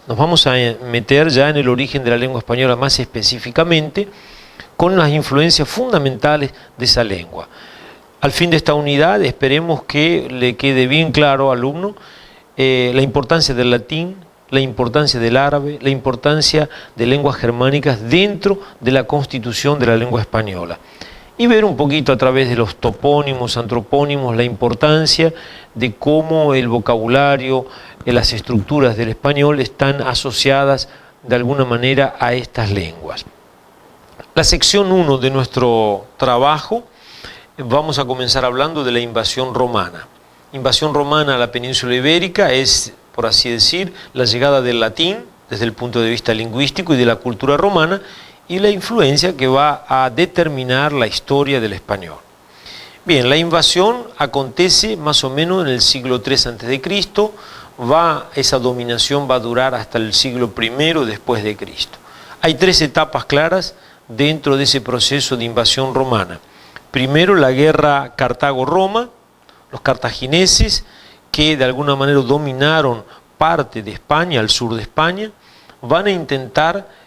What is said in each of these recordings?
nos vamos a meter ya en el origen de la lengua española más específicamente, con las influencias fundamentales de esa lengua. Al fin de esta unidad esperemos que le quede bien claro al alumno la importancia del latín, la importancia del árabe, la importancia de lenguas germánicas dentro de la constitución de la lengua española. Y ver un poquito a través de los topónimos, antropónimos, la importancia de cómo el vocabulario, las estructuras del español están asociadas de alguna manera a estas lenguas. La sección 1 de nuestro trabajo, vamos a comenzar hablando de la invasión romana. Invasión romana a la península ibérica es, por así decir, la llegada del latín desde el punto de vista lingüístico y de la cultura romana, y la influencia que va a determinar la historia del español. Bien, la invasión acontece más o menos en el siglo III a.C., esa dominación va a durar hasta el siglo I después de Cristo. Hay 3 etapas claras dentro de ese proceso de invasión romana. Primero, la guerra Cartago-Roma, los cartagineses, que de alguna manera dominaron parte de España, al sur de España, van a intentar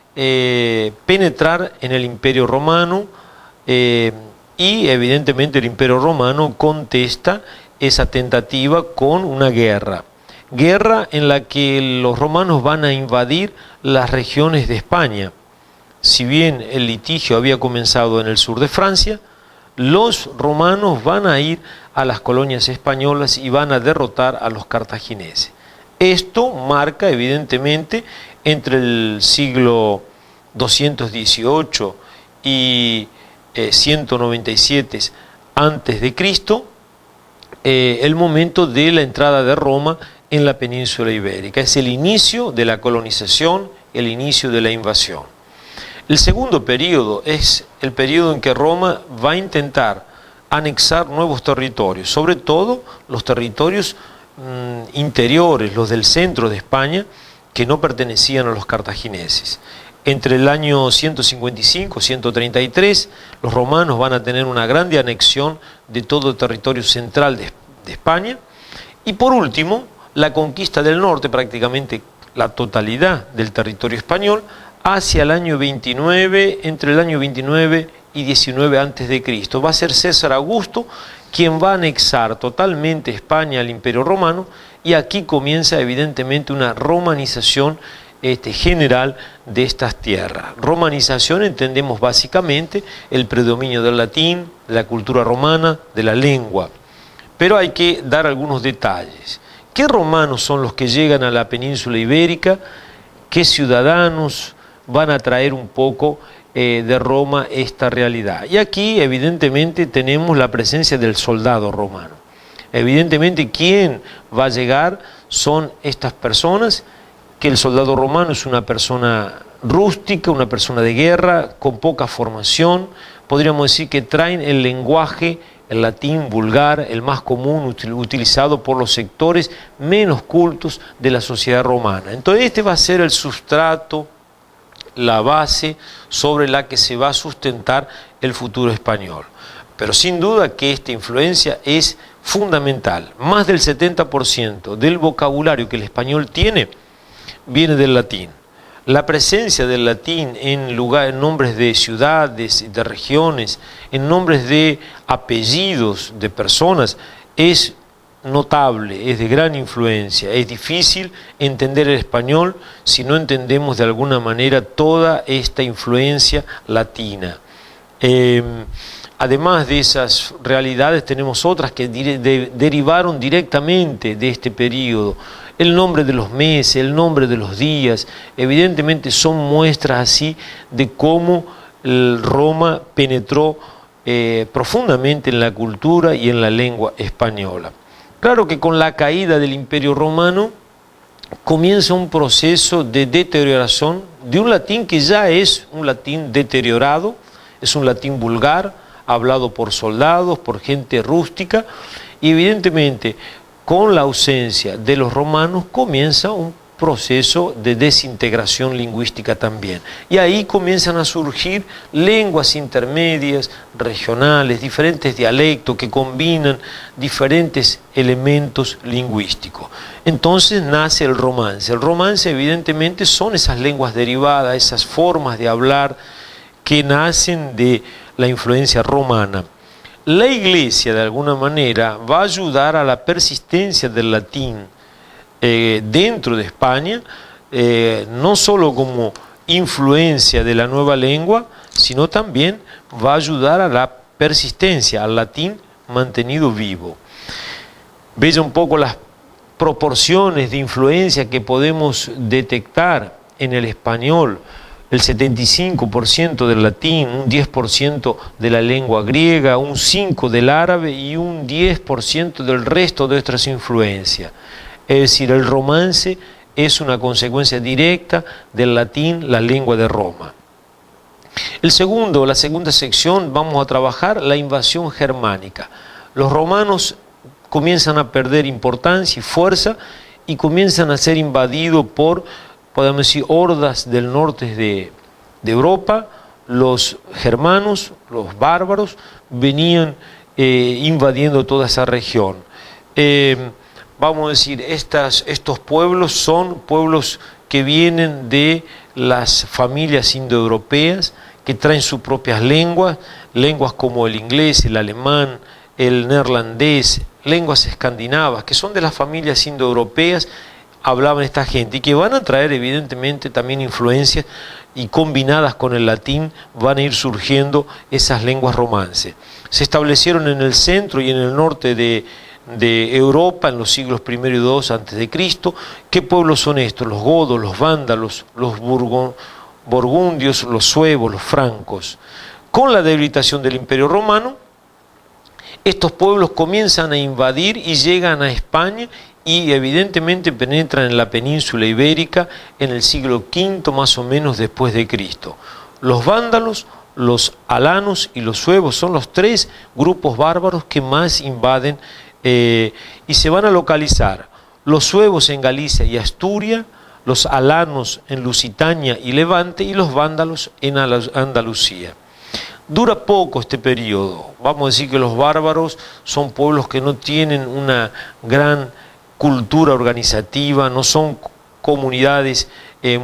penetrar en el Imperio Romano y evidentemente el Imperio Romano contesta esa tentativa con una guerra en la que los romanos van a invadir las regiones de España. Si bien el litigio había comenzado en el sur de Francia, los romanos van a ir a las colonias españolas y van a derrotar a los cartagineses. Esto marca evidentemente entre el siglo 218 y 197 antes de Cristo, el momento de la entrada de Roma en la península ibérica. Es el inicio de la colonización, el inicio de la invasión. El segundo periodo es el periodo en que Roma va a intentar anexar nuevos territorios, sobre todo los territorios interiores, los del centro de España, que no pertenecían a los cartagineses. Entre el año 155 y 133, los romanos van a tener una grande anexión de todo el territorio central de España. Y por último, la conquista del norte, prácticamente la totalidad del territorio español, hacia el año 29, entre el año 29 y 19 a.C. Va a ser César Augusto quien va a anexar totalmente España al Imperio Romano, y aquí comienza evidentemente una romanización general de estas tierras. Romanización entendemos básicamente el predominio del latín, de la cultura romana, de la lengua. Pero hay que dar algunos detalles. ¿Qué romanos son los que llegan a la península ibérica? ¿Qué ciudadanos van a traer un poco de Roma esta realidad? Y aquí evidentemente tenemos la presencia del soldado romano. Evidentemente quien va a llegar son estas personas, que el soldado romano es una persona rústica, una persona de guerra, con poca formación. Podríamos decir que traen el lenguaje, el latín vulgar, el más común, utilizado por los sectores menos cultos de la sociedad romana. Entonces este va a ser el sustrato, la base sobre la que se va a sustentar el futuro español. Pero sin duda que esta influencia es fundamental. Más del 70% del vocabulario que el español tiene viene del latín. La presencia del latín en nombres de ciudades, de regiones, en nombres de apellidos de personas, es notable, es de gran influencia. Es difícil entender el español si no entendemos de alguna manera toda esta influencia latina. Además de esas realidades tenemos otras que derivaron directamente de este periodo. El nombre de los meses, el nombre de los días, evidentemente son muestras así de cómo Roma penetró profundamente en la cultura y en la lengua española. Claro que con la caída del Imperio Romano comienza un proceso de deterioración de un latín que ya es un latín deteriorado, es un latín vulgar, hablado por soldados, por gente rústica, y evidentemente con la ausencia de los romanos comienza un proceso de desintegración lingüística también. Y ahí comienzan a surgir lenguas intermedias, regionales, diferentes dialectos que combinan diferentes elementos lingüísticos. Entonces nace el romance. El romance evidentemente son esas lenguas derivadas, esas formas de hablar que nacen de la influencia romana. La Iglesia, de alguna manera, va a ayudar a la persistencia del latín dentro de España, no solo como influencia de la nueva lengua, sino también va a ayudar a la persistencia, al latín mantenido vivo. Vean un poco las proporciones de influencia que podemos detectar en el español. El 75% del latín, un 10% de la lengua griega, un 5% del árabe y un 10% del resto de nuestras influencias. Es decir, el romance es una consecuencia directa del latín, la lengua de Roma. La segunda sección, vamos a trabajar la invasión germánica. Los romanos comienzan a perder importancia y fuerza y comienzan a ser invadidos por, podemos decir, hordas del norte de Europa. Los germanos, los bárbaros, venían invadiendo toda esa región. Vamos a decir, estos pueblos son pueblos que vienen de las familias indoeuropeas, que traen sus propias lenguas como el inglés, el alemán, el neerlandés, lenguas escandinavas, que son de las familias indoeuropeas, hablaban esta gente, y que van a traer evidentemente también influencias, y combinadas con el latín van a ir surgiendo esas lenguas romances. Se establecieron en el centro y en el norte de Europa en los siglos I y II a.C. ¿Qué pueblos son estos? Los godos, los vándalos, los burgundios, los suevos, los francos. Con la debilitación del Imperio Romano, estos pueblos comienzan a invadir y llegan a España y evidentemente penetran en la península ibérica en el siglo V más o menos después de Cristo. Los vándalos, los alanos y los suevos son los tres grupos bárbaros que más invaden y se van a localizar. Los suevos en Galicia y Asturias, los alanos en Lusitania y Levante y los vándalos en Andalucía. Dura poco este periodo. Vamos a decir que los bárbaros son pueblos que no tienen una gran cultura organizativa, no son comunidades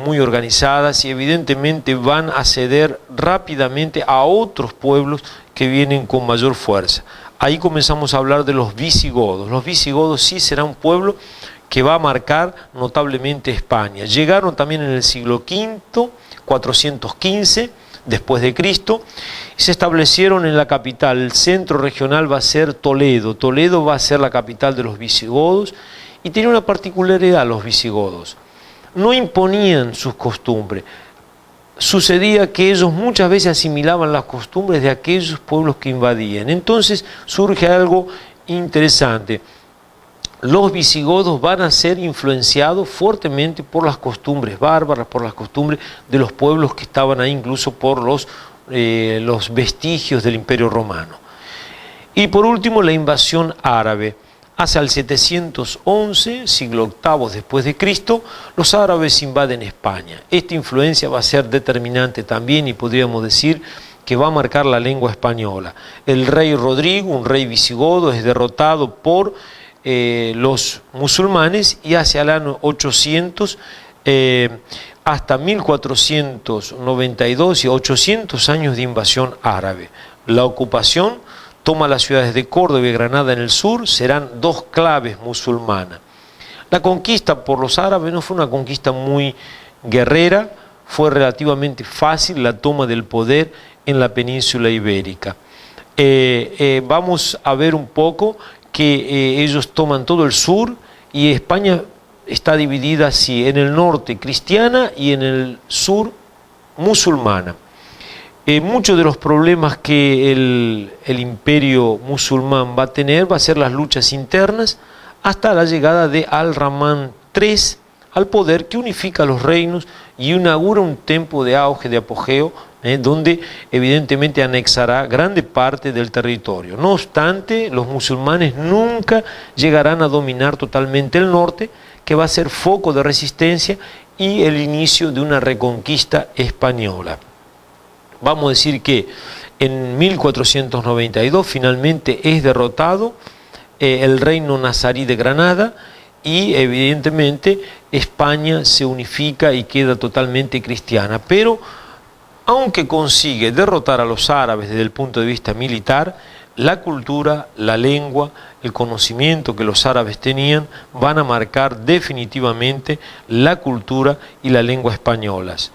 muy organizadas y evidentemente van a ceder rápidamente a otros pueblos que vienen con mayor fuerza. Ahí comenzamos a hablar de los visigodos. Los visigodos sí será un pueblo que va a marcar notablemente España. Llegaron también en el siglo V, 415 después de Cristo, y se establecieron en la capital. El centro regional va a ser Toledo. Toledo va a ser la capital de los visigodos y tiene una particularidad los visigodos. No imponían sus costumbres. Sucedía que ellos muchas veces asimilaban las costumbres de aquellos pueblos que invadían. Entonces surge algo interesante. Los visigodos van a ser influenciados fuertemente por las costumbres bárbaras, por las costumbres de los pueblos que estaban ahí, incluso por los vestigios del Imperio Romano. Y por último, la invasión árabe. Hacia el 711, siglo VIII después de Cristo, los árabes invaden España. Esta influencia va a ser determinante también y podríamos decir que va a marcar la lengua española. El rey Rodrigo, un rey visigodo, es derrotado por los musulmanes y hacia el año 800 hasta 1492 y 800 años de invasión árabe. La ocupación toma las ciudades de Córdoba y Granada en el sur, serán dos claves musulmanas. La conquista por los árabes no fue una conquista muy guerrera, fue relativamente fácil la toma del poder en la península ibérica. Vamos a ver un poco que ellos toman todo el sur y España está dividida así, en el norte cristiana y en el sur musulmana. Muchos de los problemas que el imperio musulmán va a tener va a ser las luchas internas hasta la llegada de Al-Rahman III al poder, que unifica los reinos y inaugura un tiempo de auge, de apogeo, donde evidentemente anexará grande parte del territorio. No obstante, los musulmanes nunca llegarán a dominar totalmente el norte, que que va a ser foco de resistencia y el inicio de una reconquista española. Vamos a decir que en 1492 finalmente es derrotado el reino nazarí de Granada y evidentemente España se unifica y queda totalmente cristiana. Pero aunque consigue derrotar a los árabes desde el punto de vista militar, la cultura, la lengua, el conocimiento que los árabes tenían van a marcar definitivamente la cultura y la lengua españolas.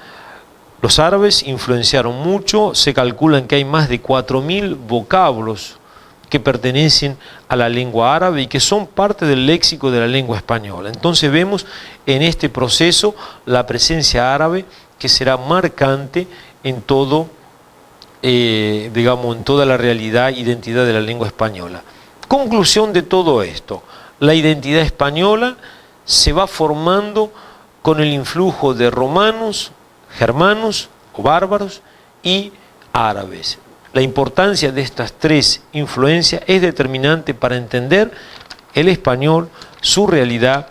Los árabes influenciaron mucho, se calculan que hay más de 4000 vocablos que pertenecen a la lengua árabe y que son parte del léxico de la lengua española. Entonces vemos en este proceso la presencia árabe que será marcante en todo, digamos, en toda la realidad e identidad de la lengua española. Conclusión de todo esto: la identidad española se va formando con el influjo de romanos, germanos o bárbaros y árabes. La importancia de estas tres influencias es determinante para entender el español, su realidad,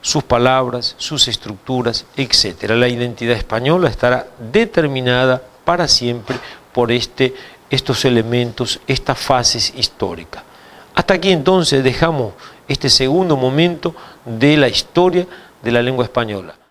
sus palabras, sus estructuras, etc. La identidad española estará determinada para siempre por estos elementos, estas fases históricas. Hasta aquí entonces dejamos este segundo momento de la historia de la lengua española.